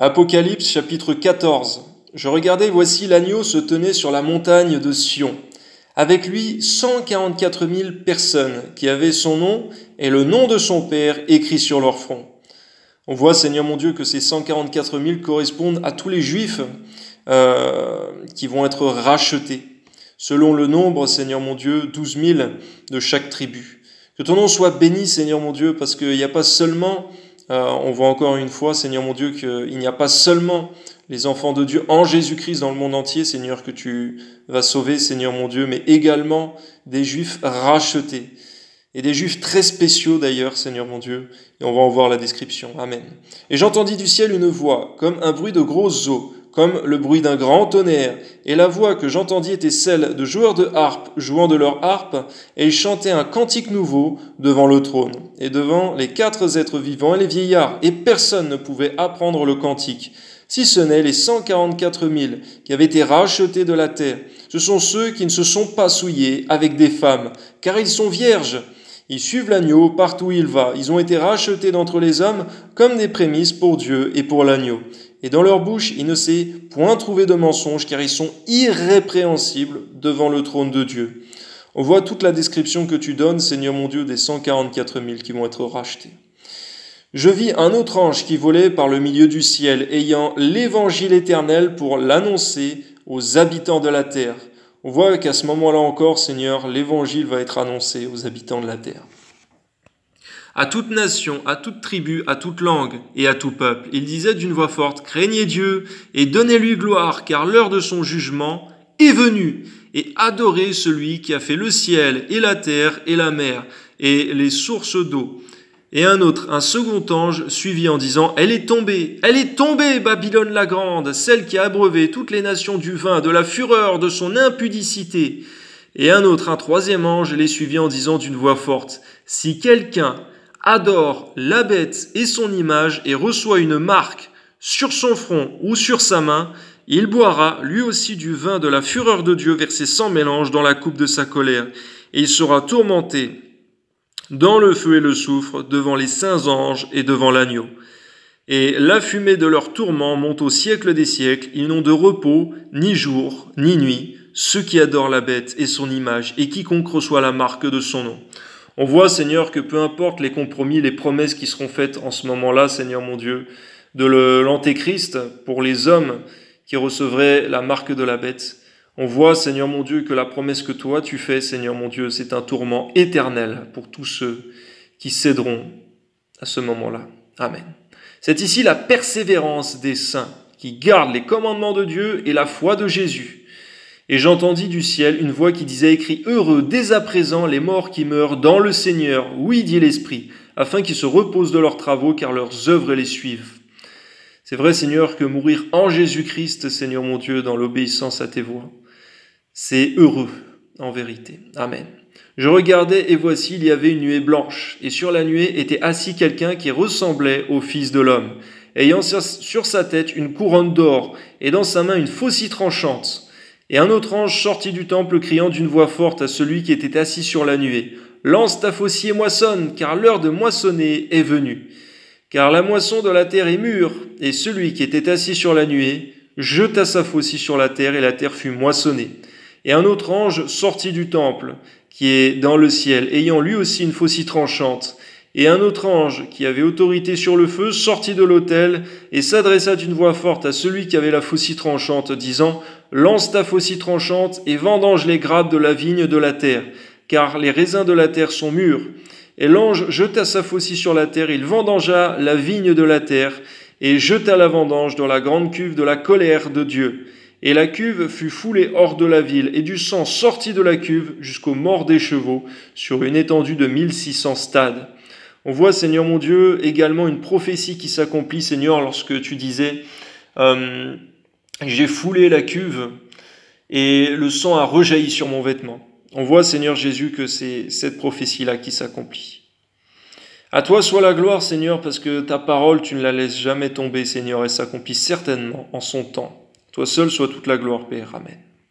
Apocalypse chapitre 14. Je regardais, voici l'agneau se tenait sur la montagne de Sion. Avec lui 144 000 personnes qui avaient son nom et le nom de son Père écrit sur leur front. On voit, Seigneur mon Dieu, que ces 144 000 correspondent à tous les Juifs qui vont être rachetés. Selon le nombre, Seigneur mon Dieu, 12 000 de chaque tribu. Que ton nom soit béni, Seigneur mon Dieu, parce qu'il n'y a pas seulement, on voit encore une fois, Seigneur mon Dieu, qu'il n'y a pas seulement les enfants de Dieu en Jésus-Christ dans le monde entier, Seigneur, que tu vas sauver, Seigneur mon Dieu, mais également des Juifs rachetés. Et des Juifs très spéciaux d'ailleurs, Seigneur mon Dieu, et on va en voir la description. Amen. Et j'entendis du ciel une voix, comme un bruit de grosses eaux, comme le bruit d'un grand tonnerre, et la voix que j'entendis était celle de joueurs de harpe jouant de leur harpe, et ils chantaient un cantique nouveau devant le trône, et devant les 4 êtres vivants et les vieillards, et personne ne pouvait apprendre le cantique, si ce n'est les 144 000 qui avaient été rachetés de la terre. Ce sont ceux qui ne se sont pas souillés avec des femmes, car ils sont vierges. Ils suivent l'agneau partout où il va. Ils ont été rachetés d'entre les hommes comme des prémices pour Dieu et pour l'agneau. Et dans leur bouche, il ne s'est point trouvé de mensonge, car ils sont irrépréhensibles devant le trône de Dieu. On voit toute la description que tu donnes, Seigneur mon Dieu, des 144 000 qui vont être rachetés. Je vis un autre ange qui volait par le milieu du ciel, ayant l'évangile éternel pour l'annoncer aux habitants de la terre. On voit qu'à ce moment-là encore, Seigneur, l'évangile va être annoncé aux habitants de la terre. À toute nation, à toute tribu, à toute langue et à tout peuple, il disait d'une voix forte, « Craignez Dieu et donnez-lui gloire, car l'heure de son jugement est venue, et adorez celui qui a fait le ciel et la terre et la mer et les sources d'eau. » Et un second ange, suivit en disant, « Elle est tombée, Babylone la grande, celle qui a abreuvé toutes les nations du vin, de la fureur de son impudicité. » Et un troisième ange, les suivit en disant d'une voix forte, « Si quelqu'un adore la bête et son image et reçoit une marque sur son front ou sur sa main, il boira lui aussi du vin de la fureur de Dieu versé sans mélange dans la coupe de sa colère, et il sera tourmenté dans le feu et le soufre, devant les saints anges et devant l'agneau. Et la fumée de leur tourment monte au siècle des siècles. Ils n'ont de repos, ni jour, ni nuit, ceux qui adorent la bête et son image, et quiconque reçoit la marque de son nom. » On voit, Seigneur, que peu importe les compromis, les promesses qui seront faites en ce moment-là, Seigneur mon Dieu, de l'Antéchrist pour les hommes qui recevraient la marque de la bête, on voit, Seigneur mon Dieu, que la promesse que toi tu fais, Seigneur mon Dieu, c'est un tourment éternel pour tous ceux qui céderont à ce moment-là. Amen. C'est ici la persévérance des saints qui gardent les commandements de Dieu et la foi de Jésus. Et j'entendis du ciel une voix qui disait, écrit, « Heureux dès à présent les morts qui meurent dans le Seigneur, oui, dit l'Esprit, afin qu'ils se reposent de leurs travaux, car leurs œuvres les suivent. » C'est vrai, Seigneur, que mourir en Jésus-Christ, Seigneur mon Dieu, dans l'obéissance à tes voies, c'est heureux, en vérité. Amen. Je regardais, et voici, il y avait une nuée blanche, et sur la nuée était assis quelqu'un qui ressemblait au Fils de l'homme, ayant sur sa tête une couronne d'or, et dans sa main une faucille tranchante. Et un autre ange sortit du temple, criant d'une voix forte à celui qui était assis sur la nuée, « Lance ta faucille et moissonne, car l'heure de moissonner est venue. Car la moisson de la terre est mûre, et celui qui était assis sur la nuée jeta sa faucille sur la terre, et la terre fut moissonnée. » Et un autre ange sortit du temple, qui est dans le ciel, ayant lui aussi une faucille tranchante. Et un autre ange, qui avait autorité sur le feu, sortit de l'autel et s'adressa d'une voix forte à celui qui avait la faucille tranchante, disant, « Lance ta faucille tranchante et vendange les grappes de la vigne de la terre, car les raisins de la terre sont mûrs. » Et l'ange jeta sa faucille sur la terre, il vendangea la vigne de la terre, et jeta la vendange dans la grande cuve de la colère de Dieu. Et la cuve fut foulée hors de la ville, et du sang sortit de la cuve jusqu'aux morts des chevaux, sur une étendue de 1600 stades. On voit, Seigneur mon Dieu, également une prophétie qui s'accomplit, Seigneur, lorsque tu disais « J'ai foulé la cuve, et le sang a rejailli sur mon vêtement. » On voit, Seigneur Jésus, que c'est cette prophétie-là qui s'accomplit. À toi soit la gloire, Seigneur, parce que ta parole, tu ne la laisses jamais tomber, Seigneur, et s'accomplit certainement en son temps. Toi seul soit toute la gloire, Père. Amen.